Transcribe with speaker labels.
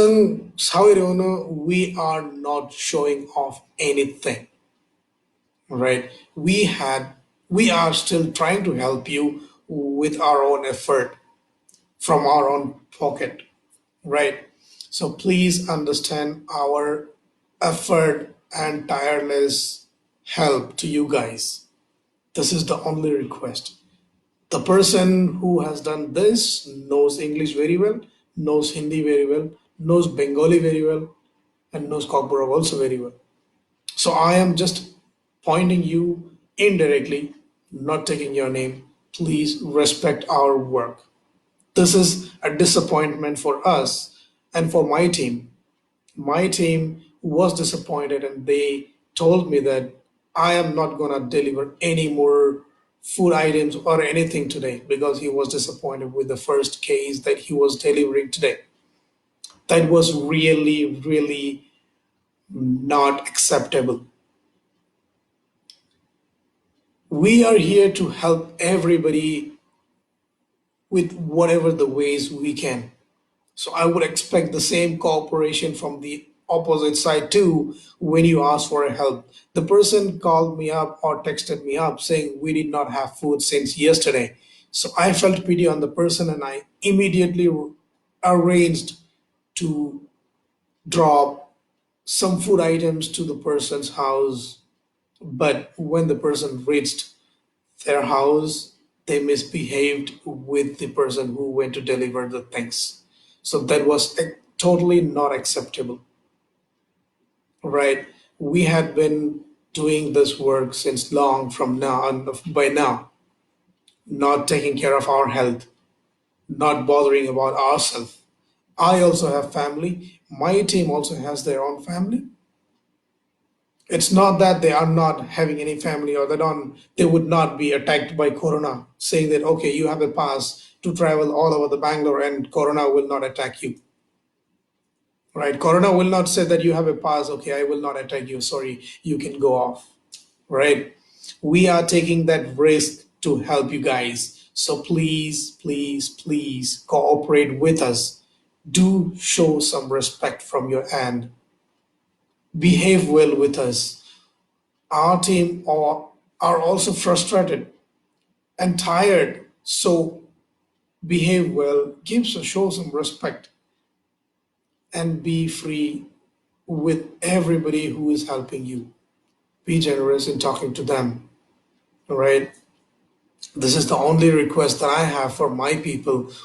Speaker 1: Sawirona, we are not showing off anything, right? We are still trying to help you with our own effort from our own pocket, right? So please understand our effort and tireless help to you guys. This is the only request. The person who has done this knows English very well, knows Hindi very well, knows Bengali very well, and knows Kokborok also very well. So I am just pointing you indirectly, not taking your name. Please respect our work. This is a disappointment for us and for my team. My team was disappointed and they told me that I am not going to deliver any more food items or anything today because he was disappointed with the first case that he was delivering today. That was really, really not acceptable. We are here to help everybody with whatever the ways we can. So I would expect the same cooperation from the opposite side too when you ask for help. The person called me up or texted me up saying we did not have food since yesterday. So I felt pity on the person and I immediately arranged to drop some food items to the person's house. But when the person reached their house, they misbehaved with the person who went to deliver the things. So that was totally not acceptable, right? We had been doing this work since long from now and by now, not taking care of our health, not bothering about ourselves. I also have family. My team also has their own family. It's not that they are not having any family or they would not be attacked by corona, saying that okay, you have a pass to travel all over the Bangalore and corona will not attack you. Right? Corona will not say that you have a pass, okay, I will not attack you. Sorry, you can go off. Right? We are taking that risk to help you guys. So please, please, please cooperate with us. Do show some respect from your end. Behave well with us. Our team are also frustrated and tired. So behave well, show some respect, and be free with everybody who is helping you. Be generous in talking to them. All right. This is the only request that I have for my people